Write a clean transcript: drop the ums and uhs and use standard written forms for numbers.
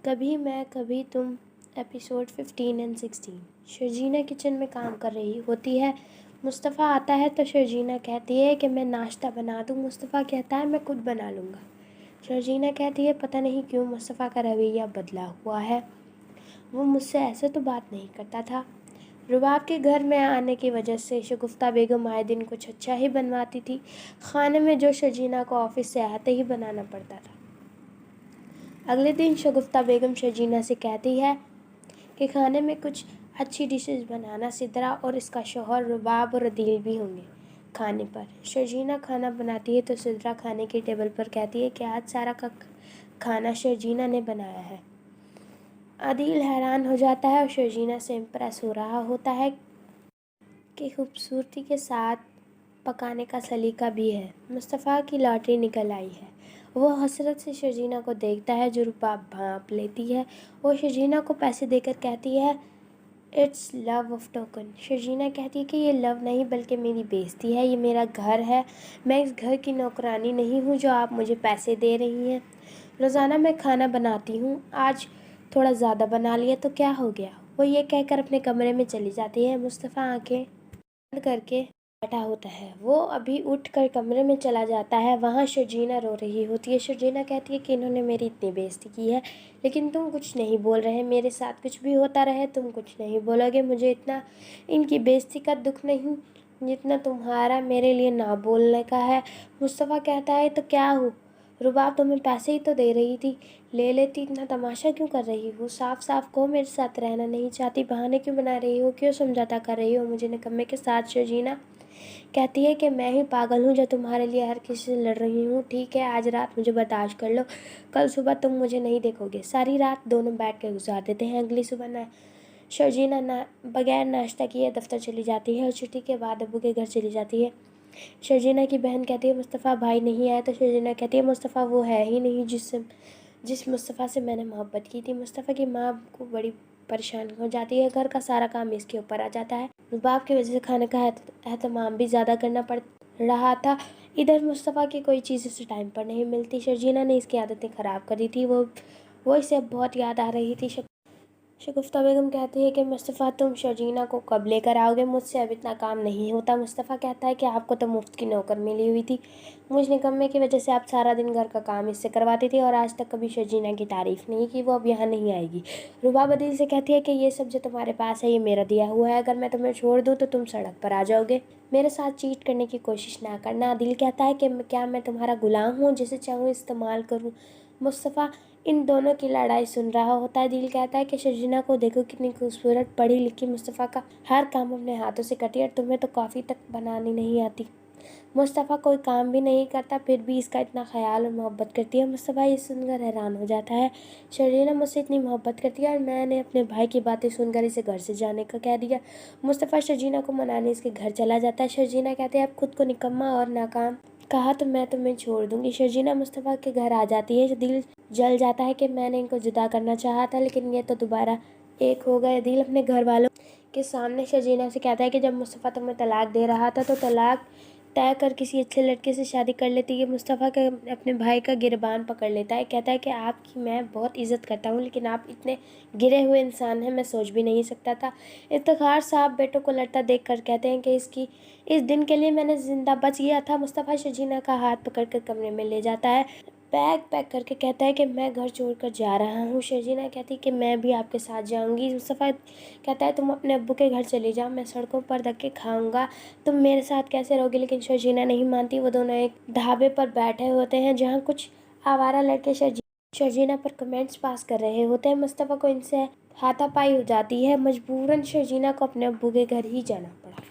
कभी मैं कभी तुम एपिसोड 15 एंड 16। शर्जीना किचन में काम कर रही होती है। मुस्तफ़ा आता है तो शर्जीना कहती है कि मैं नाश्ता बना दूँ। मुस्तफ़ा कहता है मैं खुद बना लूँगा। शर्जीना कहती है पता नहीं क्यों मुस्तफ़ा का रवैया बदला हुआ है, वो मुझसे ऐसे तो बात नहीं करता था। रुबाब के घर में आने की वजह से शगुफ्ता बेगम आए दिन कुछ अच्छा ही बनवाती थी खाने में, जो शर्जीना को ऑफिस से आते ही बनाना पड़ता था। अगले दिन शगुफ्ता बेगम शर्जीना से कहती है कि खाने में कुछ अच्छी डिशेस बनाना। सिद्रा और इसका शौहर रुबाब और अदील भी होंगे खाने पर। शर्जीना खाना बनाती है तो सिद्रा खाने की टेबल पर कहती है कि आज सारा का खाना शर्जीना ने बनाया है। अदील हैरान हो जाता है और शर्जीना से इम्प्रेस हो रहा होता है कि खूबसूरती के साथ पकाने का सलीका भी है। मुस्तफ़ा की लॉटरी निकल आई है। वो हसरत से शर्जीना को देखता है जो रुबाब भांप लेती है। वो शर्जीना को पैसे देकर कहती है it's love of token. Sharjeena कहती है कि ये लव नहीं बल्कि मेरी बेइज्जती है, ये मेरा घर है, मैं इस घर की नौकरानी नहीं हूँ जो आप मुझे पैसे दे रही हैं। रोज़ाना मैं खाना बनाती हूँ, आज थोड़ा ज़्यादा बना लिया तो क्या हो गया। वो ये कहकर अपने कमरे में चली जाती है। मुस्तफ़ा आंखें बंद करके बैठा होता है। वो अभी उठ कर कमरे में चला जाता है। वहाँ शर्जीना रो रही होती है। शर्जीना कहती है कि इन्होंने मेरी इतनी बेइज्जती की है लेकिन तुम कुछ नहीं बोल रहे। मेरे साथ कुछ भी होता रहे तुम कुछ नहीं बोलोगे। मुझे इतना इनकी बेइज्जती का दुख नहीं जितना तुम्हारा मेरे लिए ना बोलने का है। मुस्तफ़ा कहता है तो क्या हो, रुबाब तुम्हें पैसे ही तो दे रही थी, ले लेती, इतना तमाशा क्यों कर रही हो। साफ साफ कहो मेरे साथ रहना नहीं चाहती, बहाने क्यों बना रही हो, क्यों समझौता कर रही हो मुझे निकम्मे के साथ। शर्जीना कहती है कि मैं ही पागल हूँ जो तुम्हारे लिए हर किसी से लड़ रही हूँ। ठीक है आज रात मुझे बर्दाश्त कर लो, कल सुबह तुम मुझे नहीं देखोगे। सारी रात दोनों बैठ कर गुजार देते हैं। अगली सुबह शर्जीना बगैर नाश्ता किए दफ्तर चली जाती है और छुट्टी के बाद अब्बू के घर चली जाती है। शर्जीना की बहन कहती है मुस्तफ़ा भाई नहीं आया तो शर्जीना कहती है मुस्तफ़ा वो है ही नहीं जिस मुस्तफ़ा से मैंने मोहब्बत की थी। मुस्तफ़ा की माँ को बड़ी परेशानी हो जाती है, घर का सारा काम इसके ऊपर आ जाता है। रुबाब की वजह से खाने का एहतमाम भी ज़्यादा करना पड़ रहा था। इधर मुस्तफ़ा की कोई चीज़ इसे टाइम पर नहीं मिलती। शर्जीना ने इसकी आदतें ख़राब करी थी। वो इसे अब बहुत याद आ रही थी। शगुफ्ता बेगम कहती है कि मुस्तफ़ा तुम शर्जीना को कब लेकर आओगे, मुझसे अब इतना काम नहीं होता। मुस्तफ़ा कहता है कि आपको तो मुफ्त की नौकर मिली हुई थी, मुझ निकम्मे की वजह से आप सारा दिन घर का काम इससे करवाती थी और आज तक कभी शर्जीना की तारीफ़ नहीं की, वो अब यहाँ नहीं आएगी। रुबाब अदील से कहती है कि ये सब जो तुम्हारे पास है ये मेरा दिया हुआ है, अगर मैं तुम्हें छोड़ दूँ तो तुम सड़क पर आ जाओगे। मेरे साथ चीट करने की कोशिश ना करना। अदील कहता है कि क्या मैं तुम्हारा गुलाम हूँ जिसे चाहूँ इस्तेमाल करूँ। मुस्तफ़ा इन दोनों की लड़ाई सुन रहा होता है। दिल कहता है कि शर्जीना को देखो कितनी खूबसूरत पढ़ी लिखी, मुस्तफ़ा का हर काम अपने हाथों से करती है और तुम्हें तो कॉफ़ी तक बनानी नहीं आती। मुस्तफ़ा कोई काम भी नहीं करता फिर भी इसका इतना ख्याल और मोहब्बत करती है। मुस्तफ़ा ये सुनकर हैरान हो जाता है। शर्जीना मुझसे इतनी मोहब्बत करती है और मैंने अपने भाई की बातें सुनकर इसे घर से जाने का कह दिया। मुस्तफ़ा शर्जीना को मनाने इसके घर चला जाता है। शर्जीना कहते हैं अब खुद को निकम्मा और नाकाम कहा तो मैं तुम्हें छोड़ दूंगी। शर्जीना मुस्तफ़ा के घर आ जाती है। दिल जल जाता है कि मैंने इनको जुदा करना चाहा था लेकिन ये तो दोबारा एक हो गए। दिल अपने घर वालों के सामने शर्जीना से कहता है कि जब मुस्तफ़ा तुम्हें तलाक दे रहा था तो तलाक तय कर किसी अच्छे लड़के से शादी कर लेती है। मुस्तफ़ा के अपने भाई का गिरबान पकड़ लेता है, कहता है कि आपकी मैं बहुत इज़्ज़त करता हूँ लेकिन आप इतने गिरे हुए इंसान हैं, मैं सोच भी नहीं सकता था। इफ्तिखार साहब बेटों को लड़ता देख कर कहते हैं कि इस दिन के लिए मैंने ज़िंदा बच गया था। मुस्तफ़ा शर्जीना का हाथ पकड़ कर कमरे में ले जाता है, बैग पैक करके कहता है कि मैं घर छोड़कर जा रहा हूँ। शर्जीना कहती है कि मैं भी आपके साथ जाऊँगी। मुस्तफ़ा कहता है तुम अपने अब्बू के घर चले जाओ, मैं सड़कों पर धक्के खाऊंगा, तुम मेरे साथ कैसे रहोगे। लेकिन शर्जीना नहीं मानती। वो दोनों एक ढाबे पर बैठे होते हैं जहाँ कुछ आवारा लड़के शर्जीना पर कमेंट्स पास कर रहे होते हैं। मुस्तफ़ा को इनसे हाथापाई हो जाती है। मजबूरन शर्जीना को अपने अब्बू के घर ही जाना पड़ा।